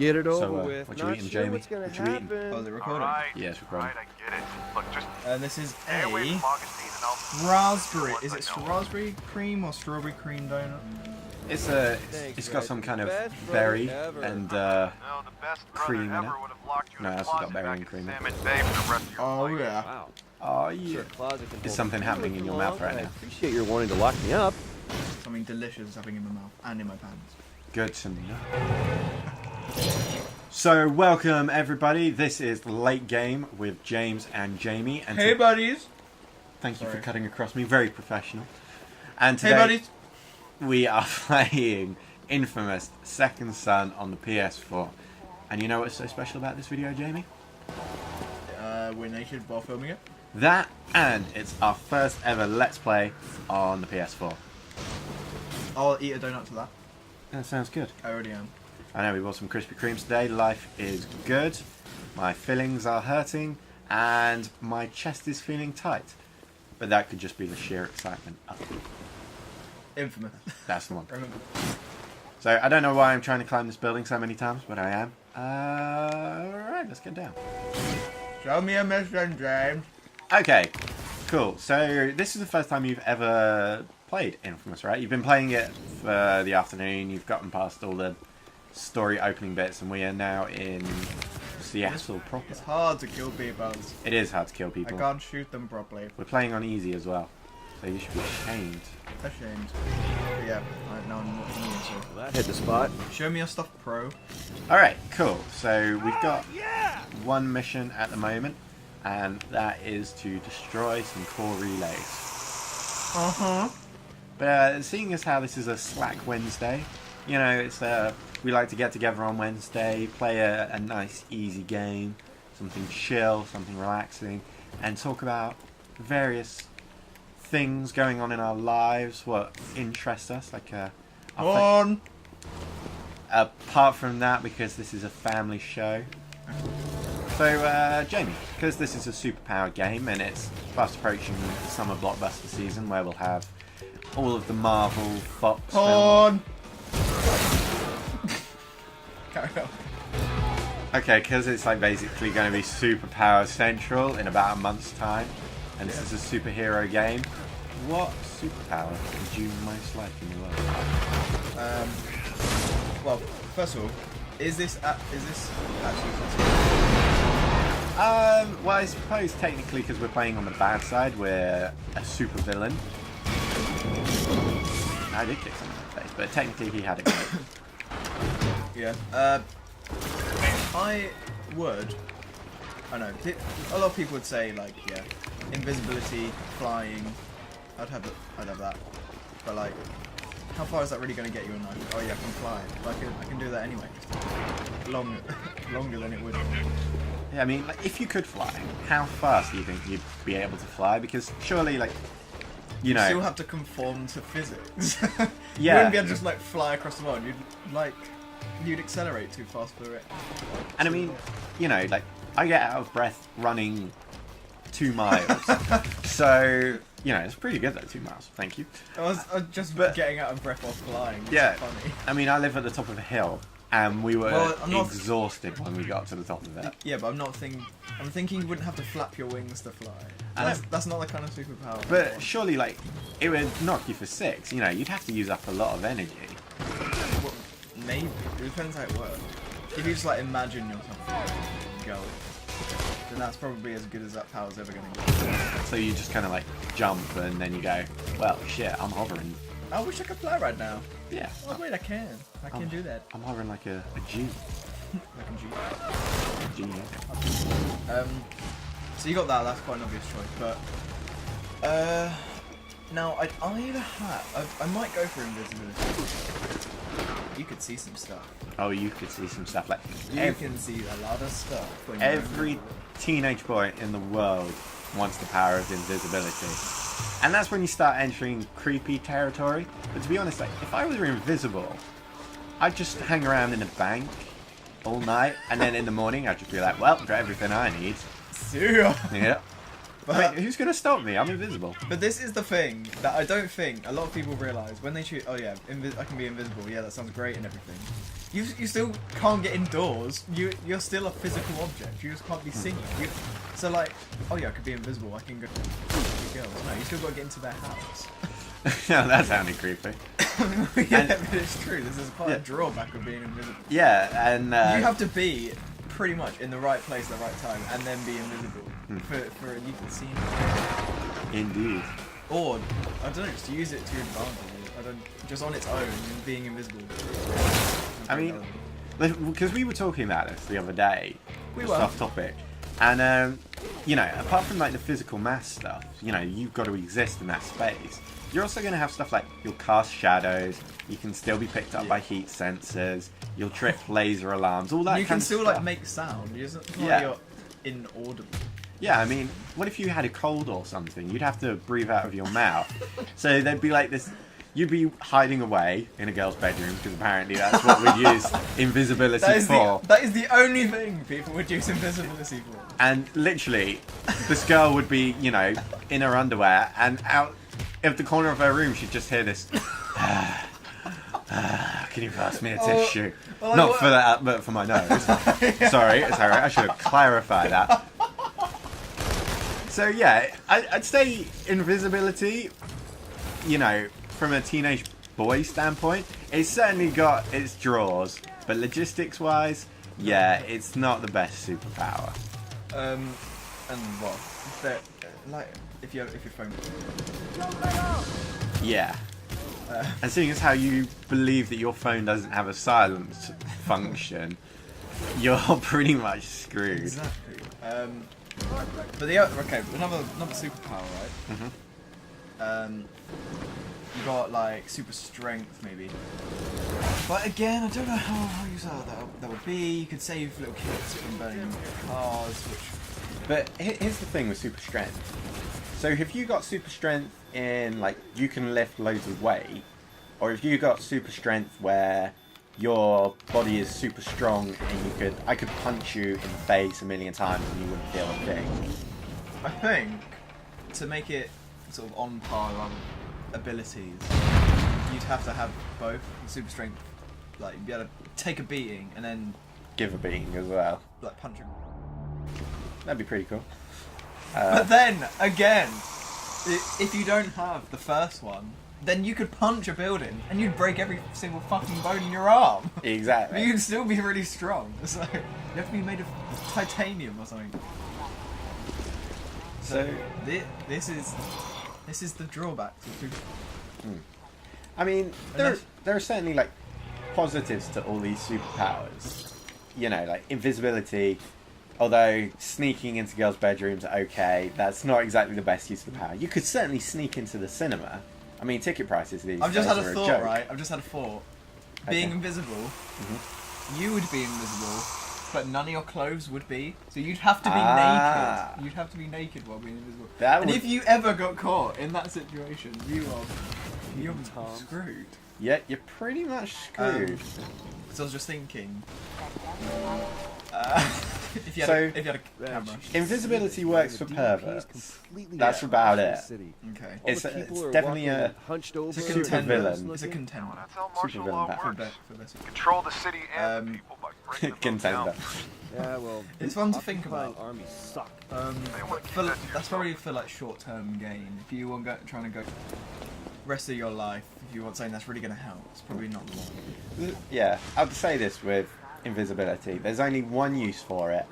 Get it over with. What you Not eating, sure Jamie? what's gonna What you eating? happen. Oh, they're recording. Right, Yeah, it's recording. Right, I get it. Look, just This is stay away a from Augustine and I'll... raspberry. Once Is I it know. raspberry cream or strawberry cream donut? It's Thanks, it's got guys. some kind of Best brother berry ever. and No, the best brother cream in ever it. would have locked you in No, a that's got closet berry back and in cream in it. Salmon Bay for the rest of your Oh life. yeah. Wow. oh yeah, Sure, closet can there's hold something you happening in your mouth right I now. appreciate your wanting to lock me up. Something delicious happening in my mouth and in my pants. Good to know. So welcome everybody. This is the Late Game with James and Jamie. And Hey buddies. thank you for Sorry. cutting across me. Very professional. And today Hey buddies. we are playing Infamous Second Son on the PS4. And you know what's so special about this video, Jamie? We're naked while filming it. That, and it's our first ever Let's Play on the PS4. I'll eat a donut to that. That sounds good. I already am. I know we bought some Krispy Kremes today. Life is good. My fillings are hurting, and my chest is feeling tight. But that could just be the sheer excitement. Oh, Infamous. that's the one. Remember. So I don't know why I'm trying to climb this building so many times, but I am. Alright, let's get down. Show me a mission, James. Okay, cool. So this is the first time you've ever played Infamous, right? You've been playing it for the afternoon. You've gotten past all the story opening bits, and we are now in Seattle proper. It's hard to kill people. It is hard to kill I people. can't shoot them properly. We're playing on easy as well, so you should be ashamed. Ashamed. But yeah, now I'm watching you, so. Well, that hit the spot. Show me your stuff, pro. Alright, cool. So we've got one mission at the moment, and that is to destroy some core relays. Uh-huh. But seeing as how this is a Slack Wednesday, you know, it's we like to get together on Wednesday, play a nice easy game, something chill, something relaxing, and talk about various things going on in our lives, what interests us, like On. apart from that, because this is a family show. So, Jamie, because this is a superpower game and it's fast approaching the summer blockbuster season where we'll have all of the Marvel, Fox films. On. Carry on. Okay, because it's like basically going to be superpower central in about a month's time, and this is a superhero game. What superpower would you most like in the world? Well, first of all, is this actually possible? Well, I suppose technically because we're playing on the bad side, we're a super villain. I did kick someone in the face, but technically he had it right. Yeah. I would. I know. A lot of people would say like, yeah, invisibility, flying. I'd have that. But like, how far is that really going to get you in life? Oh yeah, I can fly. But I can do that anyway. Longer than it would. Yeah, I mean, like, if you could fly, how fast do you think you'd be able to fly? Because surely, like, you know, Still have to conform to physics. You Yeah. wouldn't be able to just like fly across the world. You'd accelerate too fast for it. and I mean, you know, like, I get out of breath running 2 miles. So, you know, it's pretty good though, 2 miles. Thank you. I was just But- getting out of breath while flying. It's Yeah. funny. I mean, I live at the top of a hill, and we were Well, I'm not- exhausted when we got to the top of it. Yeah, but I'm thinking you wouldn't have to flap your wings to fly. I know. That's not the kind of superpower. I But want. surely, like, it would knock you for 6. You know, you'd have to use up a lot of energy. Well, maybe. It depends how it works. If you just like imagine yourself go, then that's probably as good as that power's ever gonna get. So you just kind of like jump, and then you go, well, shit, I'm hovering. I wish I could fly right now. Yeah, Oh wait, I can. I can do that. I'm hovering like a G. I can shoot. G. So you got that. That's quite an obvious choice, but now I'd either have. I might go for invisibility. You could see some stuff. Oh, you could see some stuff like You can see a lot of stuff. When you're every teenage boy in the world wants the power of invisibility. And that's when you start entering creepy territory. But to be honest, like, if I were invisible, I'd just hang around in a bank all night, and then in the morning I'd just be like, well, got everything I need. See ya. Yeah. But, who's going to stop me? I'm invisible. but this is the thing that I don't think a lot of people realise when they choose. Oh yeah, I can be invisible. Yeah, that sounds great and everything. You still can't get indoors. You're still a physical object. You just can't be seen. So like, oh yeah, I could be invisible. I can go to girls. No, you still got to get into their house. No, that sounded creepy. Yeah, but it's true. This is quite a drawback of being invisible. Yeah, and You have to be pretty much in the right place at the right time and then be invisible for you can see me. Indeed. Or I don't know, just use it to your advantage. Just on its own, being invisible. I mean, because we were talking about this the other day, We just were. off topic, and you know, apart from like the physical mass stuff, you know, you've got to exist in that space. You're also going to have stuff like you'll cast shadows. You can still be picked up by heat sensors. You'll trip laser alarms. All that. You kind can of still stuff. like make sound. It's not Yeah. like you're inaudible. Yeah, I mean, what if you had a cold or something? You'd have to breathe out of your mouth. So there'd be like this. You'd be hiding away in a girl's bedroom because apparently that's what we'd use invisibility for. That is the only thing people would use invisibility for. And literally, this girl would be, you know, in her underwear, and out of the corner of her room, she'd just hear this. Can you pass me a tissue? well, Not what- for that, but for my nose. Sorry, I should have clarified that. So yeah, I'd say invisibility, you know, from a teenage boy standpoint, it's certainly got its draws, but logistics-wise, yeah, it's not the best superpower. And what? Like if your phone. Yeah. And seeing as how you believe that your phone doesn't have a silence function, you're pretty much screwed. Exactly. But another superpower, right? Mhm. You got like super strength, maybe. But again, I don't know how useful that would be. You could save little kids from burning cars, which. But here's the thing with super strength. So if you got super strength in, like, you can lift loads of weight, or if you got super strength where your body is super strong and I could punch you in the face 1,000,000 times and you wouldn't feel a thing. I think to make it sort of on par with other abilities, you'd have to have both super strength, like you'd be able to take a beating and then Give a beating as well. like punch him. That'd be pretty cool. But then again, if you don't have the first one, then you could punch a building and you'd break every single fucking bone in your arm. Exactly. You'd still be really strong. So you have to be made of titanium or something. So this is the drawback to super. I mean, there are certainly like positives to all these superpowers. You know, like invisibility. Although sneaking into girls' bedrooms, okay, that's not exactly the best use of the power. You could certainly sneak into the cinema. I mean, ticket prices these I've just days had a are thought, joke. right? I've just had a thought. Being Okay. invisible, you would be invisible, but none of your clothes would be. So you'd have to be naked. You'd have to be naked while being invisible. That And would- if you ever got caught in that situation, you're screwed. Yeah, you're pretty much screwed. So I was just thinking, if you So- had a camera. Invisibility works for The perverts. DP is completely That's out about of it. the city. Okay. All It's the a- people it's are definitely walking a hunched over. It's a super contender. villain. It's a contender. That's how martial Supervillain law back. For works. better. Control the city and the people by breaking them Contender. down. Yeah, well, It's fun to think occupying about. armies suck. That's probably for like short-term gain. If you want trying to go rest of your life, if you want something that's really going to help, it's probably not the one. Yeah, I'd say this with invisibility. There's only one use for it,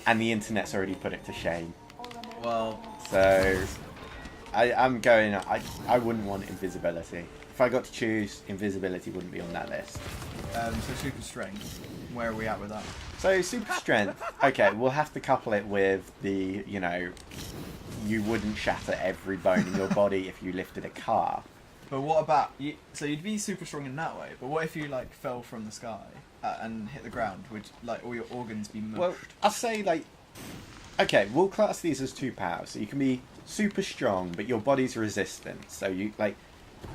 and the internet's already put it to shame. Well, So, I wouldn't want invisibility. If I got to choose, invisibility wouldn't be on that list. so super strength. Where are we at with that? So, super strength, okay, we'll have to couple it with the, you know, you wouldn't shatter every bone in your body if you lifted a car. But what about you? So you'd be super strong in that way. But what if you like fell from the sky and hit the ground? Would like all your organs be mushed? Well, I'll say, like, okay, we'll class these as two powers. So you can be super strong, but your body's resistant. So you, like,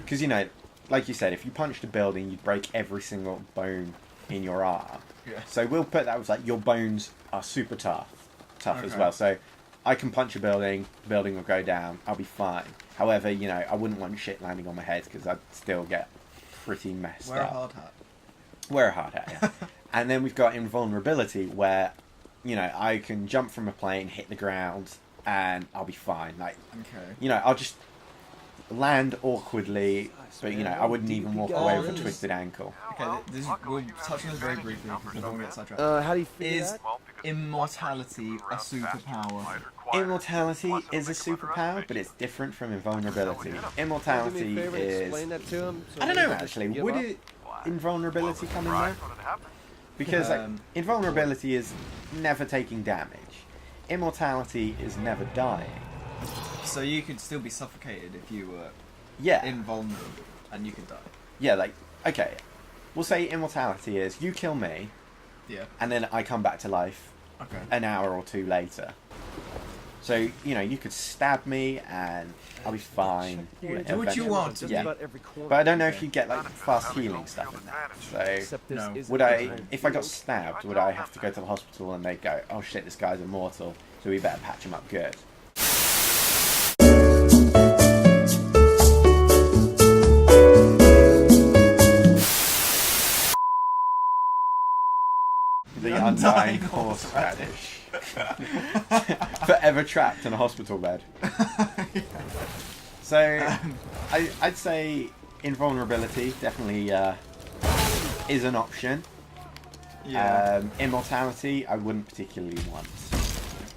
because, you know, like you said, if you punched a building, you'd break every single bone in your arm. Yeah. So we'll put that as, like, your bones are super tough as Okay. well. So I can punch a building, the building will go down, I'll be fine. However, you know, I wouldn't want shit landing on my head because I'd still get pretty messed Wear a up. hard hat. Wear a hard hat, yeah. And then we've got invulnerability where, you know, I can jump from a plane, hit the ground, and I'll be fine. Like, Okay. you know, I'll just land awkwardly, but, you know, I wouldn't even walk away with a twisted ankle. Okay, we'll touch on this very briefly because I don't want to get sidetracked. How do you figure Is that? immortality a superpower? Immortality is a superpower, but it's different from invulnerability. Do me Immortality a favor and is... explain that to him. So I don't he know, can just actually. give Would up? it invulnerability come in there? Because like, invulnerability is never taking damage. Immortality is never dying. So you could still be suffocated if you were Yeah. invulnerable, and you could die. Yeah, like, okay. We'll say immortality is you kill me, Yeah. and then I come back to life Okay. an hour or two later. So, you know, you could stab me and I'll be fine. Do what you eventually. want. Just Yeah. about every corner. But I don't know if you get like fast healing stuff in that. So, Except this No. isn't would the I, time. if I got stabbed, would I have to go to the hospital and they'd go, oh shit, this guy's immortal, so we better patch him up good? The undying horseradish. Forever trapped in a hospital bed. So, I'd say invulnerability definitely is an option. Yeah. Immortality, I wouldn't particularly want.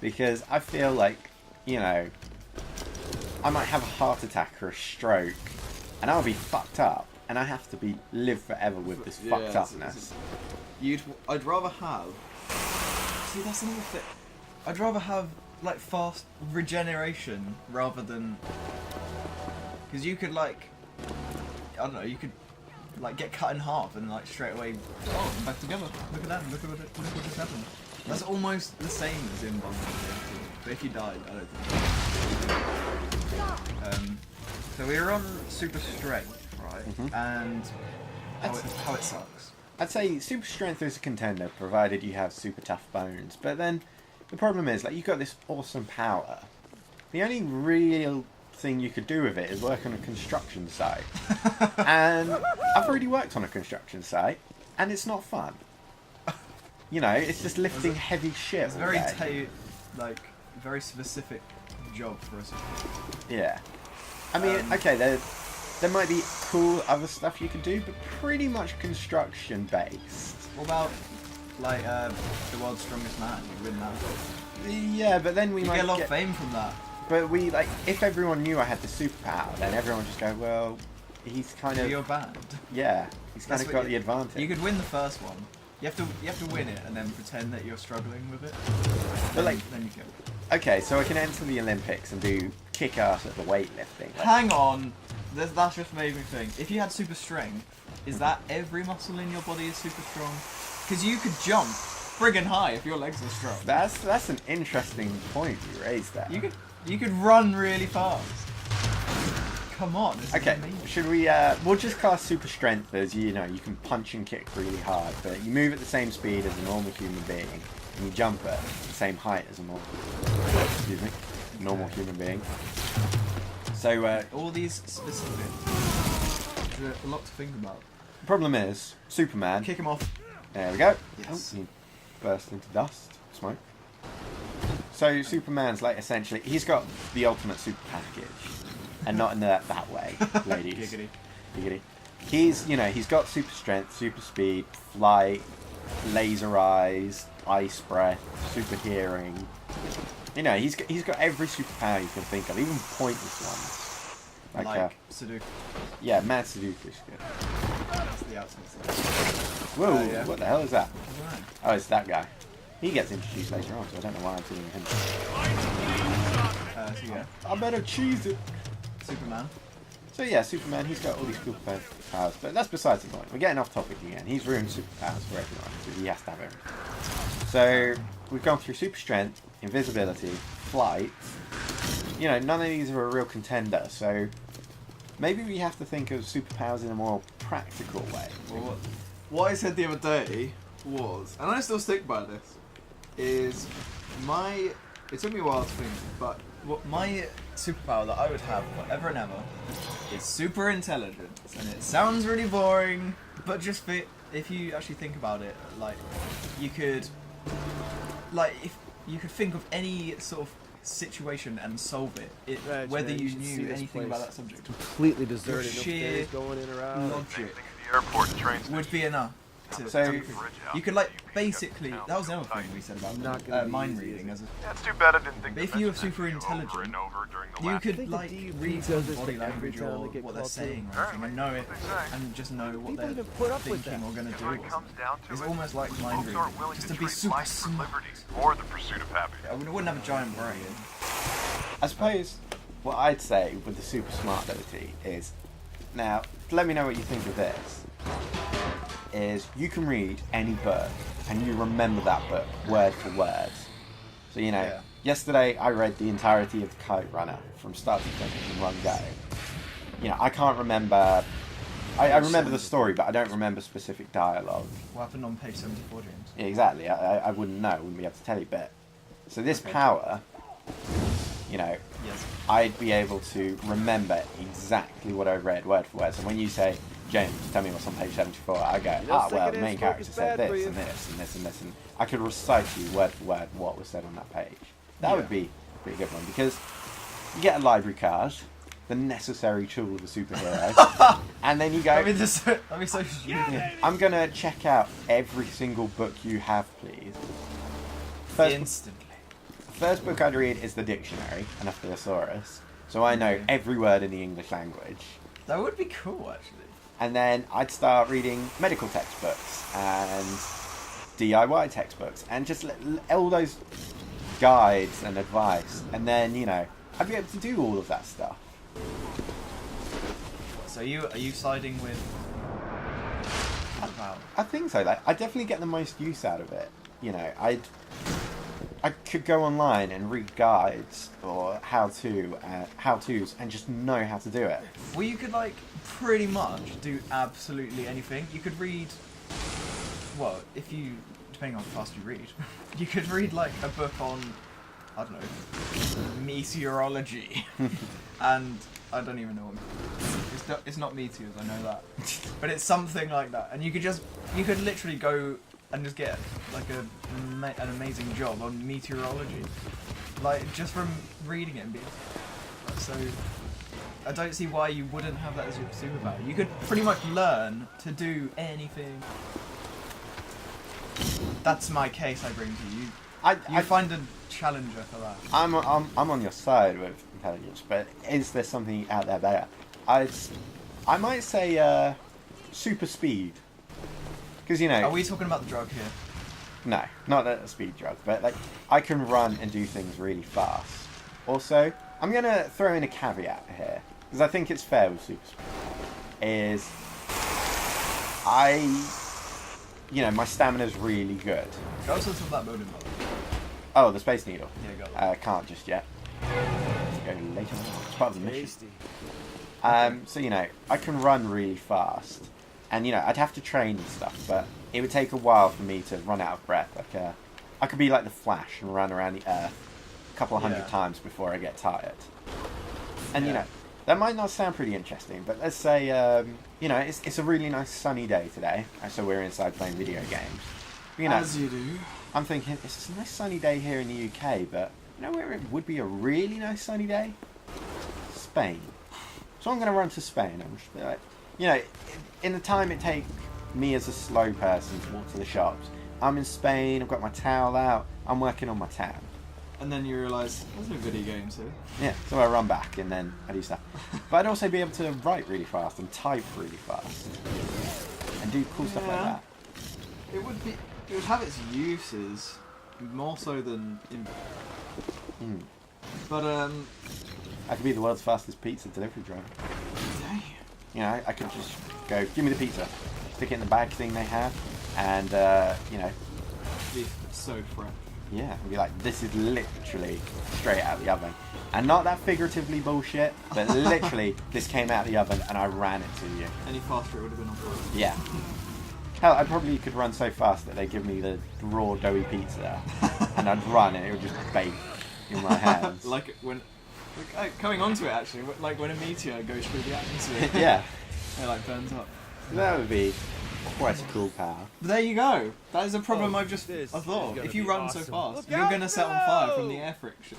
Because I feel like, you know, I might have a heart attack or a stroke, and I'll be fucked up, and I have to live forever with this fucked upness. I'd rather have. See, that's another thing. I'd rather have like fast regeneration rather than. Because you could like, I don't know, you could like get cut in half and like straight away. Oh, I'm back together. Look at that. Look what just happened. That's almost the same as invulnerability. But if you died, I don't think. So we were on super strength, right? Mhm. And how it sucks. I'd say super strength is a contender, provided you have super tough bones. But then, the problem is, like, you've got this awesome power. The only real thing you could do with it is work on a construction site. And I've already worked on a construction site, and it's not fun. You know, it's just lifting heavy shit. It's a all very day. very specific job for us. Yeah. I mean, okay, there might be cool other stuff you could do, but pretty much construction based. What about like the world's strongest man? You win that. Yeah, but then we You might get a lot of fame from that. But we, like, if everyone knew I had the superpower, then everyone would just go, well, he's kind So of... you're banned. Yeah, he's kind That's of what got you- the advantage. You could win the first one. You have to win it and then pretend that you're struggling with it. But, like, then you go. okay, so I can enter the Olympics and do kick-ass at the weightlifting. Like, Hang on. That's just made me think. If you had super strength, is that every muscle in your body is super strong? Because you could jump friggin' high if your legs are strong. that's an interesting point you raised there. You could run really fast. Come on. This is Okay, amazing. should we, we'll just class super strength as, you know, you can punch and kick really hard, but you move at the same speed as a normal human being, and you jump at the same height as a normal human being. So, All these specifics. There's a lot to think about. the problem is, Superman, Kick him off. there we go. Yes. Oh, he burst into dust, smoke. So Superman's like essentially, he's got the ultimate super package, and not in that way, ladies. Giggity. Giggity. He's, you know, he's got super strength, super speed, flight, laser eyes, ice breath, super hearing. You know, he's got every superpower you can think of, even pointless ones. Like Sudoku. Yeah, Mad Sudoku's good. That's the outside side. Whoa, Yeah. what the hell is that? Alright. Oh, it's that guy. He gets introduced later on, so I don't know why I'm doing him. So yeah, I better cheese it. Superman. So yeah, Superman, he's got all these cool powers, but that's besides the point. We're getting off topic again. He's ruined superpowers for everyone, because he has to have everything. So, we've gone through super strength, invisibility, flight. You know, none of these are a real contender, so maybe we have to think of superpowers in a more practical way. Well, what I said the other day was, and I still stick by this, is my It took me a while to think, but what my superpower that I would have forever and ever is super intelligence, and it sounds really boring, but just if you actually think about it, like you could, if you could think of any sort of situation and solve it, Right, whether man, you should see knew this anything place. about that subject. Completely deserted. No sheer ferries going in or out. Logic Same thing at the airport and train would station. be enough. So- You could basically, that was another thing we said about Not gonna be mind easy, reading. is As Yeah, it's too bad I didn't think But to if you were mention super that to you over intelligent, and over during the you last could think like the DUP read does someone's this body for every language time or they get what they're called saying in. or anything, and know it, That's what they say. and just know what People they're even put up with thinking that. or gonna And when do. it comes down to It's it, almost like mind folks aren't reading, willing just to to be trade super life for smart. liberty or the pursuit of happiness. I wouldn't have a giant brain. I suppose what I'd say with the super smart ability is, now, let me know what you think of this, is you can read any book and you remember that book word for word. So, Yeah. yesterday I read the entirety of The Kite Runner from start to finish in one go. I can't remember, I remember the story, but I don't remember specific dialogue. What happened on page 74, James? Yeah, exactly, I wouldn't know, I wouldn't be able to tell you, but so this Okay. power, Yes. I'd be able to remember exactly what I read word for word. So when you say, James, tell me what's on page 74, I go, well, the main character said this and this and this and this, and I could recite to you word for word what was said on that page. That would be a pretty good one, because you get a library card, the necessary tool of a superhero, and then you go, That'd be so stupid. I'm going to check out every single book you have, please. Instantly. First book I'd read is the dictionary, and a thesaurus, so I know every word in the English language. That would be cool, actually. And then I'd start reading medical textbooks and DIY textbooks and just all those guides and advice. And then, I'd be able to do all of that stuff. So are you siding with superpower? I think so. I definitely get the most use out of it. I could go online and read guides or how-tos and just know how to do it. Well, you could pretty much do absolutely anything. You could read, depending on how fast you read, you could read a book on, I don't know, meteorology, and I don't even know what it's not meteors, I know that, but it's something like that, and you could literally go and just get an amazing job on meteorology, just from reading it and being so. I don't see why you wouldn't have that as your superpower. You could pretty much learn to do anything. That's my case I bring to you. I find a challenger for that. I'm on your side with intelligence, but is there something out there better? I might say super speed. Because, Are we talking about the drug here? No, not a speed drug, but I can run and do things really fast. Also, I'm going to throw in a caveat here, because I think it's fair with super speed, is my stamina's really good. Go to that building, by the way. Oh, the Space Needle. Yeah, go. Can't just yet. Go later on. It's part of the mission. Tasty. So, I can run really fast. And, I'd have to train and stuff, but it would take a while for me to run out of breath. I could be like the Flash and run around the Earth a couple of hundred times before I get tired. And, that might not sound pretty interesting, but let's say, it's a really nice sunny day today, so we're inside playing video games. As you do. I'm thinking, it's a nice sunny day here in the UK, but where it would be a really nice sunny day? Spain. So I'm going to run to Spain. I'm just be like, in the time it takes me as a slow person to walk to the shops, I'm in Spain, I've got my towel out, I'm working on my town. And then you realise, there's no video games here. Yeah, so I run back and then I do stuff. But I'd also be able to write really fast and type really fast. And do cool stuff like that. It would have its uses, more so than... But, I could be the world's fastest pizza delivery driver. Damn. I could just go, give me the pizza, stick it in the bag thing they have, and, Be so fresh. yeah, and be like, this is literally straight out the oven. And not that figuratively bullshit, but literally, this came out the oven and I ran it to you. Any faster it would have been on fire. Yeah. Hell, I probably could run so fast that they give me the raw doughy pizza, and I'd run and it would just bake. in my hands. Like when, coming onto it actually, like when a meteor goes through the atmosphere. Yeah, It like burns up. that would be quite a cool power. But there you go. That is a problem Oh, I've just this I thought. is gonna If you be run so awesome. fast, Look you're out, gonna set on fire from no! the air friction.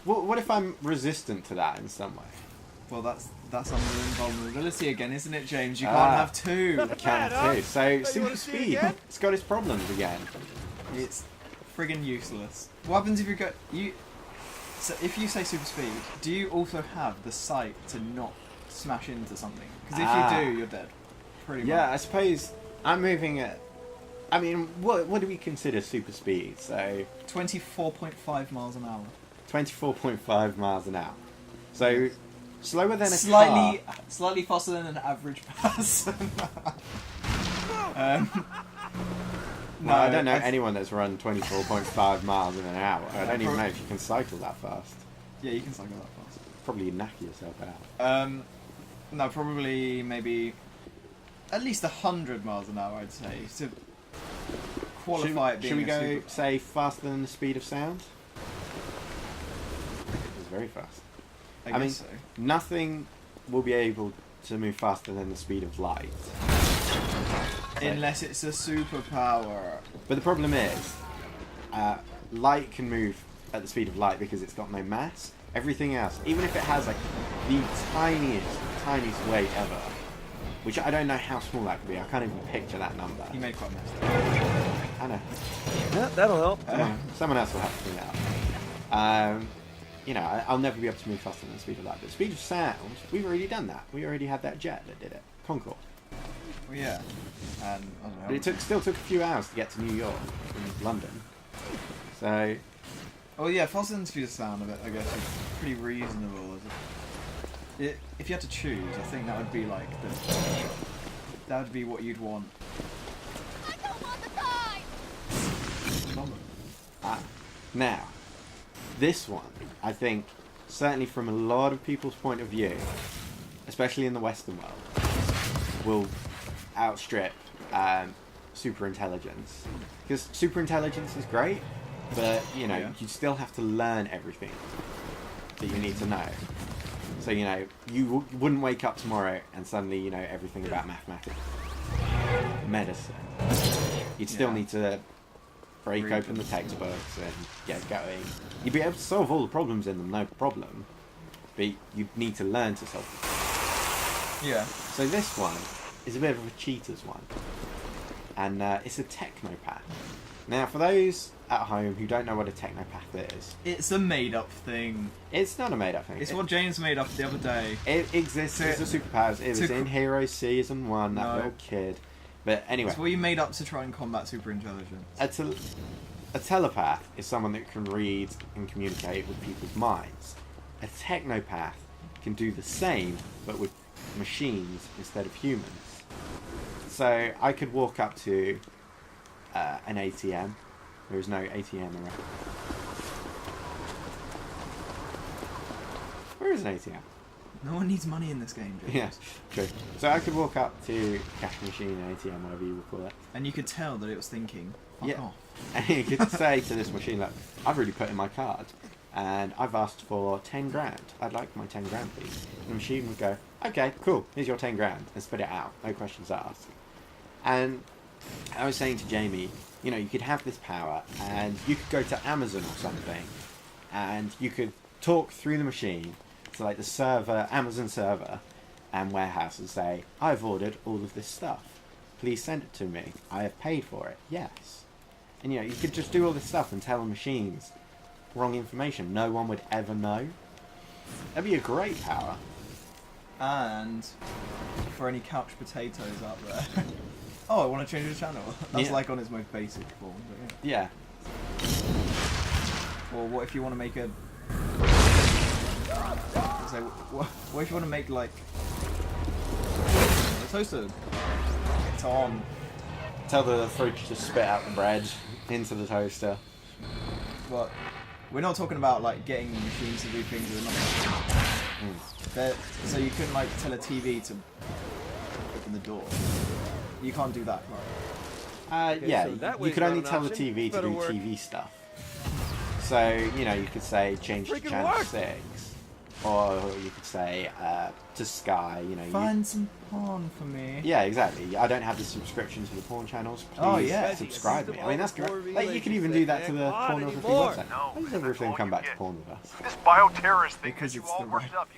What if I'm resistant to that in some way? Well, that's under invulnerability again, isn't it, James? You Ah. can't have two. I can huh? too. So you super wanna see it speed, again? it's got its problems again. It's friggin' useless. What happens if you go So if you say super speed, do you also have the sight to not smash into something? Because if Ah. you do, you're dead. Pretty Yeah, much. I suppose I'm moving at. I mean, what do we consider super speed? So 24.5 miles an hour. 24.5 miles an hour. So slower than a Slightly faster than an average person. Well, I don't know anyone that's run 24.5 miles in an hour. I don't even know if you can cycle that fast. Yeah, you can cycle that fast. Probably knock yourself out. No, probably maybe at least 100 miles an hour, I'd say, to qualify it being Should we a go, super... say, faster than the speed of sound? It's very fast. I mean, guess so. nothing will be able to move faster than the speed of light. Unless it's a superpower. But the problem is, light can move at the speed of light because it's got no mass. Everything else, even if it has like the tiniest weight ever, which I don't know how small that could be. I can't even picture that number. You made quite a mess. I know. Yeah, that'll help. Someone else will have to clean that up. You know, I'll never be able to move faster than the speed of light. But speed of sound, we've already done that. We already had that jet that did it, Concorde. Well, yeah. And I don't know. But it still took a few hours to get to New York from London. So, Oh yeah, faster than speed of sound of it, I guess, is pretty reasonable. If you had to choose, I think that would be like that would be what you'd want. I don't want to die! now, this one, I think, certainly from a lot of people's point of view, especially in the Western world, will outstrip super intelligence. Because super intelligence is great, but you know, Yeah. you still have to learn everything that you need to know. So you know, you wouldn't wake up tomorrow and suddenly you know everything about mathematics, medicine. You'd still Yeah. need to break Read open the textbooks and get going. You'd be able to solve all the problems in them, no problem. But you'd need to learn to solve them. Yeah. So this one is a bit of a cheater's one. And it's a technopath. Now, for those at home who don't know what a technopath is, It's a made-up thing. it's not a made-up thing. It's what James made up the other day. It exists as a superpower. It was in Heroes Season 1, that No. little kid. But anyway, It's what you made up to try and combat super intelligence. a telepath is someone that can read and communicate with people's minds. A technopath can do the same, but with machines instead of humans. So I could walk up to an ATM. There is no ATM around. Where is an ATM? No one needs money in this game, James. Yeah, true. So I could walk up to cash machine, ATM, whatever you would call it. And you could tell that it was thinking, fuck Yeah. off. And you could say to this machine, look, I've already put in my card and I've asked for 10 grand. I'd like my 10 grand, please. And the machine would go, okay, cool, here's your 10 grand, and spit it out. No questions asked. And I was saying to Jamie, you know, you could have this power and you could go to Amazon or something and you could talk through the machine to like the server, Amazon server and warehouse and say, I've ordered all of this stuff. Please send it to me. I have paid for it. Yes. And you know, you could just do all this stuff and tell the machines wrong information. No one would ever know. That'd be a great power. And for any couch potatoes out there. Oh, I want to change the channel. That's Yeah. like on its most basic form. But yeah. Yeah. Or what if you want to make a... So, what if you want to make like... a toaster? It's on. Tell the fridge to spit out the bread into the toaster. But we're not talking about like getting machines to do things that are not... So you couldn't like tell a TV to open the door. You can't do that, right? Yeah, so that you way's could only not an tell the option. TV to Better do work. TV stuff. So, you know, you could say change to Freaking channel work. 6. Or you could say to Sky, you know. Find some porn for me. Yeah, exactly. I don't have the subscription to the porn channels. Please Oh, yeah. subscribe me. I mean, that's great. More Like, you can even do that to the relations pornography anymore. website. No, Why does that's everything all come you back to get. porn with us? This bioterrorist thing Because gets you it's all the worked right- up.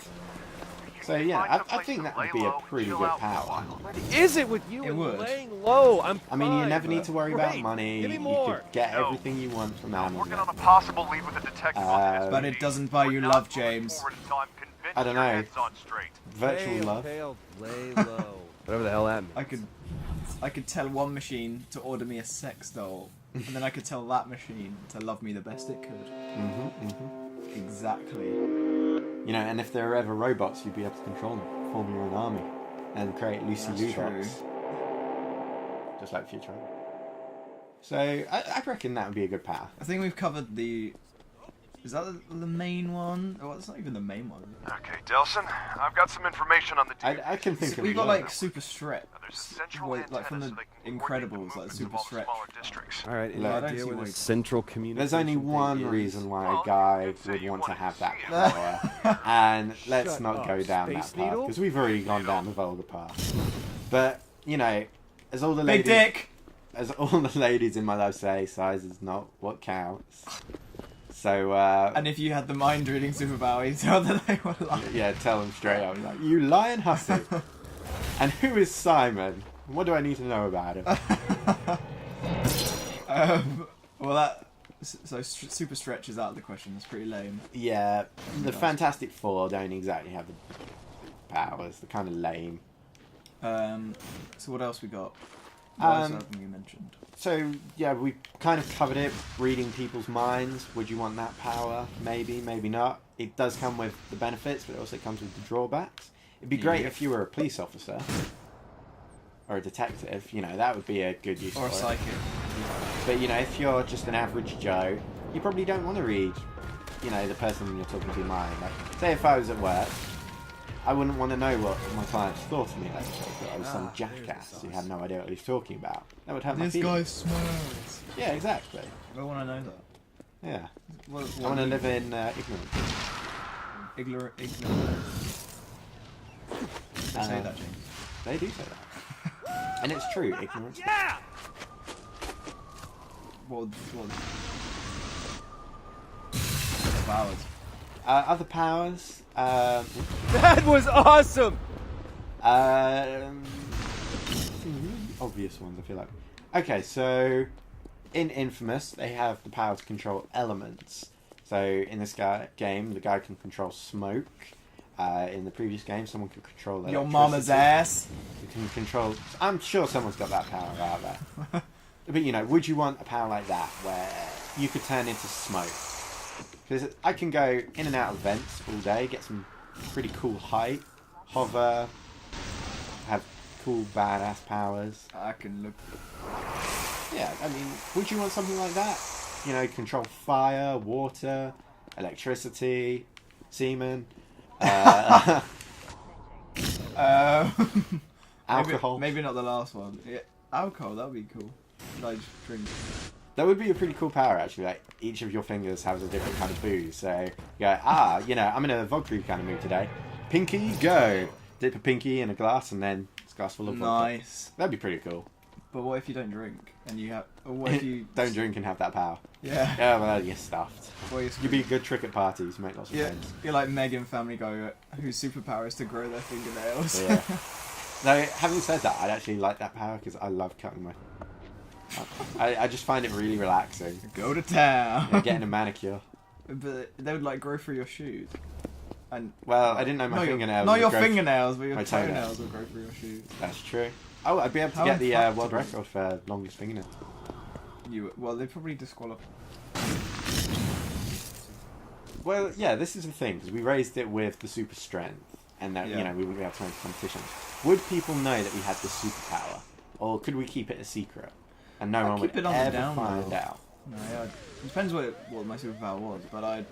So, yeah, I think that would be a pretty good power. Is it with you It and would. laying low? I'm I mean, you fine, never need but to worry about great. money. Give me You more. could get No. everything you want from I'm working on Amazon. a possible lead with a detective on the But SPD. it doesn't buy you We're love, not moving James. forward until I'm convinced I don't your know. head's on straight. Virtual Pale, love. pale, lay low. Whatever the hell that means. I could tell one machine to order me a sex doll, and then I could tell that machine to love me the best it could. Exactly. You know, and if there are ever robots, you'd be able to control them, form your own army, and create Lucy That's Liu true. bots. Just like Futurama. So, I reckon that would be a good power. I think we've covered the... Is that the main one? Oh, it's not even the main one. Okay, Delson, I've got some information on the team. I can think of We've got more. like super stretch. There's a central Wait, like from antenna the so they can coordinate the Incredibles, like movements super of all the stretch. smaller districts. All right, any Look, I don't idea see where why the you- central communication There's only one thing is? reason why Well, a guy you did say would you want to wanted have to that see it. power, and let's Shut not up, go down Space that path, Needle. because we've already gone down the vulgar path. But, you know, as all the Big ladies... dick! As all the ladies in my life say, size is not what counts. So, And if you had the mind reading superpower, you tell them they were lying. yeah, tell them straight up, like, you lying hussy. And who is Simon? What do I need to know about him? Well, that... So super stretch is out of the question. That's pretty lame. Yeah, the Fantastic Four don't exactly have the powers. They're kind of lame. So what else we got? What else haven't you mentioned? So, yeah, we kind of covered it. Reading people's minds. Would you want that power? Maybe, maybe not. It does come with the benefits, but it also comes with the drawbacks. It'd be great Yep. if you were a police officer. Or a detective. You know, that would be a good use Or a for it. psychic. But, you know, if you're just an average Joe, you probably don't want to read, you know, the person you're talking to mind. Like, say if I was at work, I wouldn't want to know what my clients thought of me. Let's say that I was some jackass who had no idea what he was talking about. That would hurt my This feelings. guy smells. Yeah, exactly. I want to know that. Yeah. What I want to live in ignorance. Ignorant. They say that, James. They do say that. And it's true, ignorance. Yeah! What powers? Other powers. That was awesome! Obvious ones, I feel like. Okay, so in Infamous, they have the power to control elements. So in this game, the guy can control smoke. In the previous game, someone could control Your electricity. mama's ass. You can control. I'm sure someone's got that power out there. But you know, would you want a power like that where you could turn into smoke? Because I can go in and out of vents all day, get some pretty cool height, hover, have cool badass powers. I can look. Yeah, I mean, would you want something like that? You know, control fire, water, electricity, semen, alcohol. Maybe not the last one. Yeah, alcohol. That would be cool. Like just drink. That would be a pretty cool power, actually. Like, each of your fingers has a different kind of booze. So, you go, you know, I'm in a vodka kind of mood today. Pinky, go! Dip a pinky in a glass and then it's a glass full of vodka. Nice. That'd be pretty cool. But what if you don't drink and you have? Or what if you Don't drink and have that power. Yeah. Yeah, well, you're stuffed. Well, You'd be a good trick at parties, make lots of Yeah, friends. you're like Meg in Family Guy, whose superpower is to grow their fingernails. Yeah. No, having said that, I'd actually like that power because I love cutting my... I just find it really relaxing. Go to town. Yeah, getting a manicure. But they would like grow through your shoes. And Well, I didn't know my fingernails. Not would your grow- fingernails, but your my toenails toenails. will grow through your shoes. That's true. Oh, I'd be able to How get the inflexible. world record for longest fingernail. Well, they probably disqualify. Well, yeah, this is the thing, because we raised it with the super strength, and that, Yeah. you know, we wouldn't be able to make competitions. Would people know that we had this superpower? Or could we keep it a secret? And no I'd one keep would it on the ever down find low. out. No, yeah, it depends what my superpower was, but I'd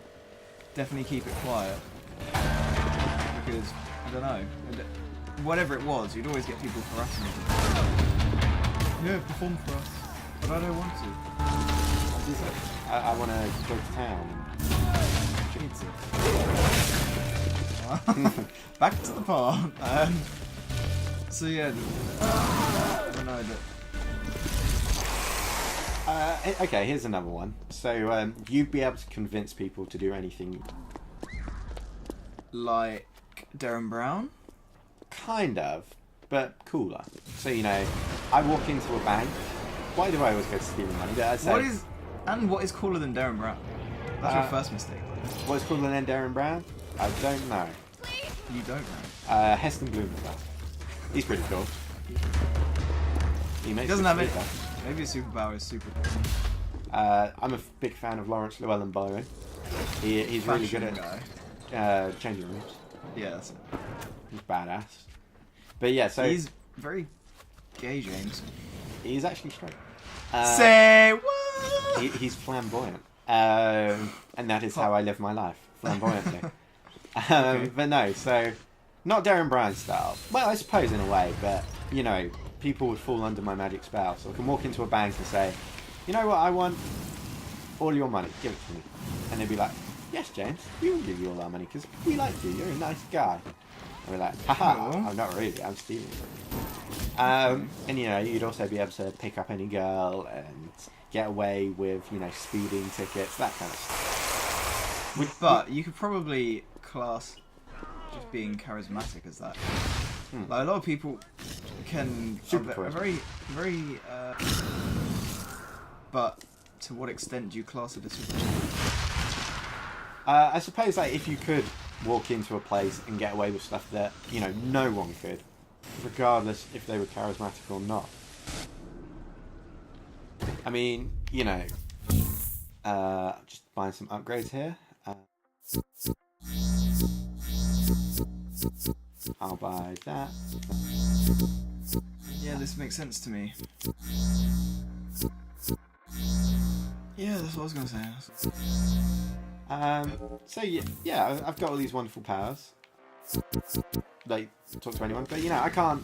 definitely keep it quiet. Because, I don't know, whatever it was, you'd always get people harassing me. Yeah, perform for us. But I don't want to. is it? I want to go to town. Back to the part. So yeah, I don't know. Okay, here's another one. So you'd be able to convince people to do anything. Like Darren Brown? Kind of, but cooler. So, you know, I walk into a bank. Why do I always go to stealing money? What is cooler than Darren Brown? That's your first mistake. What's cooler than Darren Brown? I don't know. You don't know. Heston Blumenthal. He's pretty cool. He He doesn't have it. Maybe his superpower is super. I'm a big fan of Lawrence Llewellyn Bowen. He's really good at changing rooms. Yeah, that's it. He's badass. But yeah, so he's very gay, James. he's actually straight. Say what? He's flamboyant, and that is how I live my life, flamboyantly. But no, so not Darren Brown style. Well, I suppose in a way, but you know, people would fall under my magic spell. So I can walk into a bank and say, you know what, I want all your money, give it to me, and they'd be like, yes, James, we will give you all our money because we like you. You're a nice guy. And we're like, haha, I'm not really, I'm stealing. And you know, you'd also be able to pick up any girl and get away with, you know, speeding tickets, that kind of stuff. But you could probably class just being charismatic as that. Like a lot of people can Super are very but to what extent do you class it as super? I suppose like if you could walk into a place and get away with stuff that, you know, no one could, regardless if they were charismatic or not. I mean, you know, just buying some upgrades here. I'll buy that. Yeah, this makes sense to me. Yeah, that's what I was gonna say. So yeah, I've got all these wonderful powers. Like, talk to anyone, but you know, I can't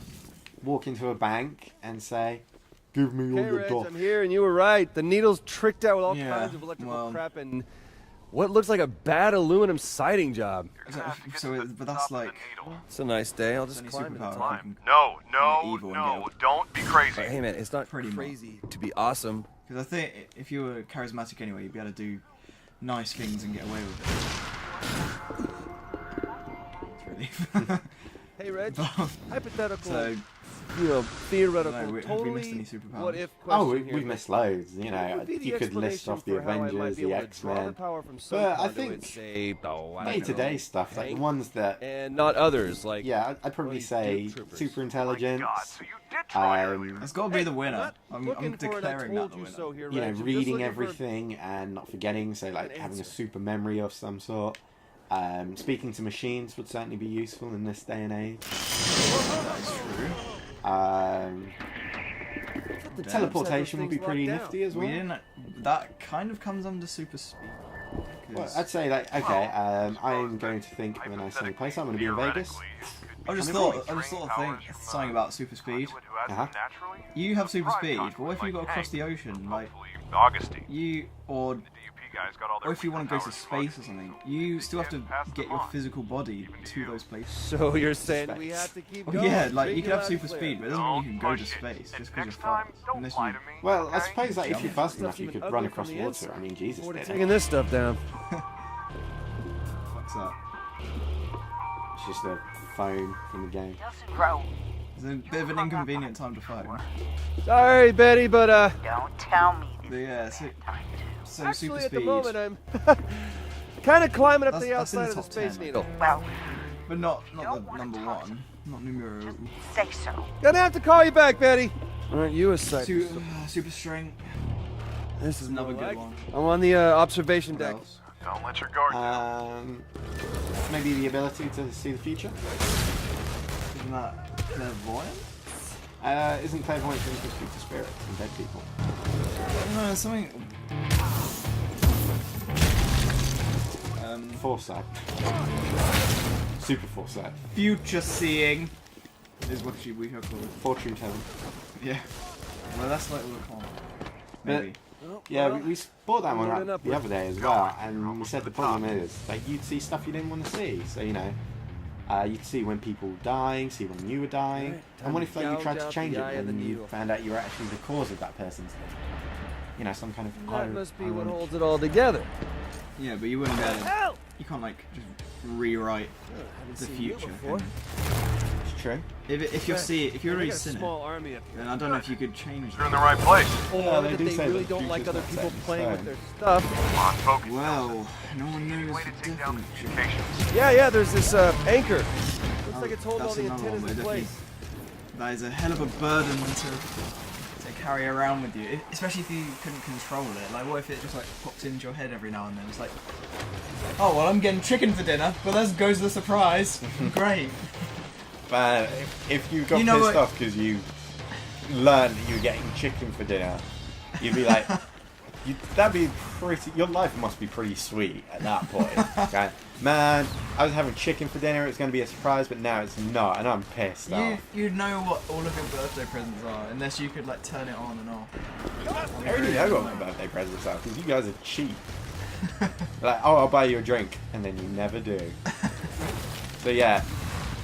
walk into a bank and say, "Give me all Hey, your Reg, dollars." I'm here, and you were right. The needle's tricked out with all Yeah, kinds of electrical well- crap and what looks like a bad aluminum siding job. But that's like It's a nice day. I'll just any climb it. superpower. Climb. No, evil and no, get don't be crazy. But hey, man, it's not Pretty much. crazy to be awesome. Because I think if you were charismatic anyway, you'd be able to do nice things and get away with it. It's really. Hey, Reg, But- hypothetical, so you know, theoretical, I don't know, have we totally missed any superpowers? what if Oh, question here, we've but missed loads. You what know, would be the you could list explanation off the for how I might Avengers, be the able to draw the X-Men. power from some But I conduit, think say, oh, I don't day-to-day know, stuff, like the Hank, ones that, and not others, like yeah, I'd probably these say Duke troopers. super My intelligence. God, so you did try earlier. That's got to be the winner. not I'm looking for it, I declaring told that the you winner. so here, You know, Reg. I'm just reading looking for- everything and not forgetting, so like an having a answer. super memory of some sort. Speaking to machines would certainly be useful in this day and age. That is true. The Damn, teleportation set would be those pretty things nifty as well. We didn't. That kind of comes under super speed. Well, 'Cause I'd say like, okay, I'm going to think of a nice sunny place. I'm going to be in Vegas. I just thought of something about super speed. Uh-huh. You have super speed, but what if you got across the ocean, like Augustine. you, or The DUP guys got all their or if you want to go to powers space or something, you still have to get your physical body to those places. So you're saying we have to keep Oh, going? yeah, like you Make can it have loud super and clear. speed, but it doesn't mean you can go to Push it. space And just because you're next time, fast. don't Unless lie you to me. Well, I okay? suppose like if you're fast enough, Stuff's you even could run uglier across from the water. inside. I mean, Jesus, We're did taking this stuff down. What's that? It's just a phone from the game. It's a bit of an inconvenient time to phone. Sorry, Betty, but Don't tell me But yeah, so super actually at speed. the moment I'm kind of climbing up That's- the that's in outside the of the top Space 10. Needle. well, But not the number one. Not numero. say so. Gonna have to call you back, Betty. Aren't you a sight? Super strength. This is Another more good like- one. I'm on the observation What deck. else? Don't let your guard down. Maybe the ability to see the future. Isn't that clairvoyant? Isn't clairvoyant things to speak to spirits and dead people? No, something. Foresight. Super foresight. Future seeing is what we have called it. Fortune telling. Yeah. Well, that's like all the common. But Maybe. Yeah, well, we bought that one loading up up the with- other day as well, and we said the problem is like you'd see stuff you didn't want to see. So you'd see when people were dying, see when you were dying, Alright, time and what to if like you gouge tried to out change the it eye of the and you needle. found out you were actually the cause of that person's death? Some kind of That must be what holds it all together. Yeah, but you wouldn't be able to, Hell! you can't like just rewrite Haven't the seen you future. before. can It's true. you? If you're if you're I already got a seen it, small army up here. then I don't know if you could change You're in that. the right place. Yeah, That they really don't like other people playing with their stuff. Come on, focus. Well, no one knows Way the to take down the difference. communications. Yeah, there's this anchor. Looks like it's holding all That's the another antennas one, in but place. That is a hell of a burden to carry around with you, especially if you couldn't control it. Like, what if it just like pops into your head every now and then? It's like, oh well, I'm getting chicken for dinner, but there goes the surprise. Great. But if you got You know pissed what- off because you learned that you were getting chicken for dinner, you'd be like, that'd be pretty. Your life must be pretty sweet at that point. Okay? Man, I was having chicken for dinner. It was going to be a surprise, but now it's not, and I'm pissed off. You'd know what all of your birthday presents are unless you could like turn it on and off. I already know what my birthday presents are because you guys are cheap. Like, oh, I'll buy you a drink, and then you never do. So yeah,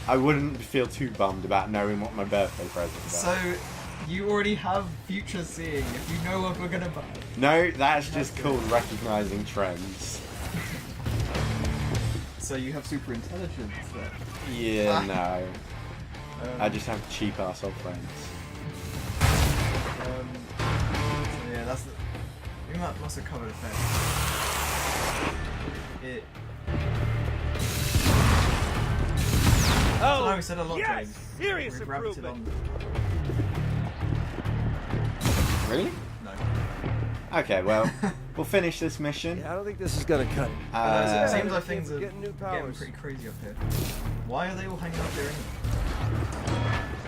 I wouldn't feel too bummed about knowing what my birthday presents are. So you already have future seeing if you know what we're gonna buy. No, that's just called recognizing trends. So you have super intelligence then. Yeah, no. I just have cheap arsehole friends. So yeah, that's the. We must have covered effect. It. Oh, No, we said a lot, yes! James. Serious We've wrapped it improvement. on. Really? No. Okay, well, we'll finish this mission. Yeah, I don't think this is gonna cut it. It seems Yeah, like things are getting new getting powers. pretty crazy up here. Why are they all hanging up there anyway?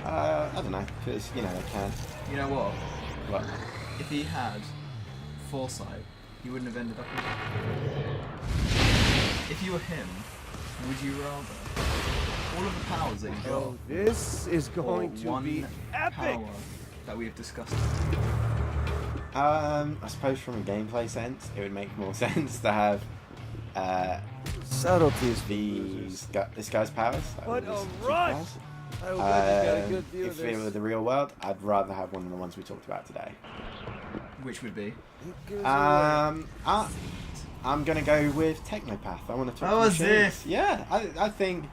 I don't know, because, they can. You know what? What? If he had foresight, he wouldn't have ended up here. If you were him, would you rather all of the powers that you've got, Oh, this is or going to one be epic. power that we have discussed? I suppose from a gameplay sense, it would make more sense to have Subtleties for losers. this guy's powers. like What all a his rush! powers. I hope that you got a good view of If it were this. the real world, I'd rather have one of the ones we talked about today. Which would be? It goes away. I'm gonna go with Technopath. I want to talk Oh, to as machines. if. Yeah, I think,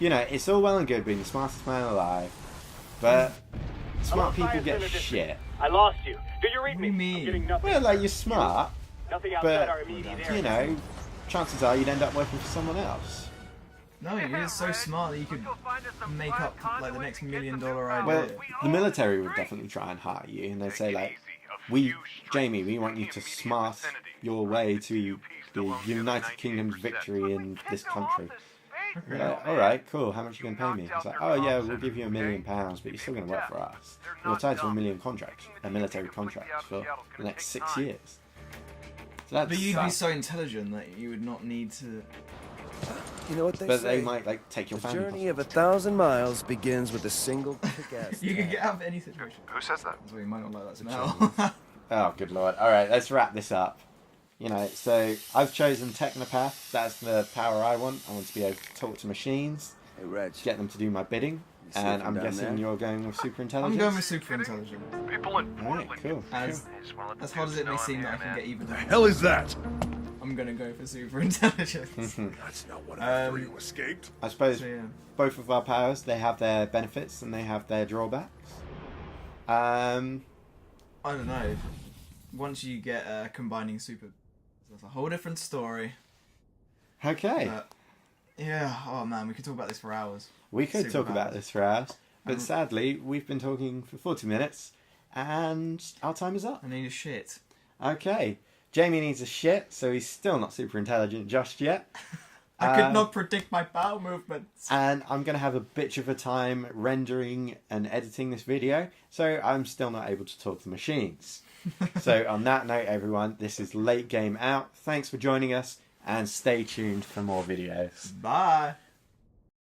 it's all well and good being the smartest man alive, but smart people get shit. I lost you. Do you read What do me? you mean? I'm getting nothing. Well, like, you're smart, Nothing but, outside our immediate area. chances are you'd end up working for someone else. No, you're so smart that you could make up like the next $1 million idea. Well, the military would definitely try and hire you, and they'd say, like, Jamie, we want you to smart your way to the United Kingdom's victory in this country. We're like, alright, cool, how much are you going to pay me? It's like, oh yeah, we'll give you £1 million, but you're still going to work for us. You're tied to a military contract for the next 6 years. So that's But you'd be so intelligent that you would not need to. You know what they But say? they might, like, take your The family. journey of 1,000 miles begins with a single kick-ass. You could get out of any situation. Who says that? That's why you might not like that smell. Oh, good lord. Alright, let's wrap this up. So I've chosen Technopath. That's the power I want. I want to be able to talk to machines, Hey, Reg. get them to do my bidding. You see And from I'm down guessing there? you're going with super I'm intelligence. going with super intelligence. People in Alright, cool. As hard as it may seem that I can get even. hell is that? I'm gonna go for super intelligence. That's not what I Um, thought you escaped. I suppose So yeah. both of our powers, they have their benefits and they have their drawbacks. Um, I don't know. Once you get combining super, that's a whole different story. okay. But, yeah. Oh man, we could talk about this for hours. We could talk about superpowers. this for hours, but Um, sadly, we've been talking for 40 minutes and our time is up. I need a shit. Okay. Jamie needs a shit, so he's still not super intelligent just yet. I could not predict my bowel movements. And I'm going to have a bitch of a time rendering and editing this video, so I'm still not able to talk to machines. So on that note, everyone, this is Late Game Out. Thanks for joining us, and stay tuned for more videos. Bye.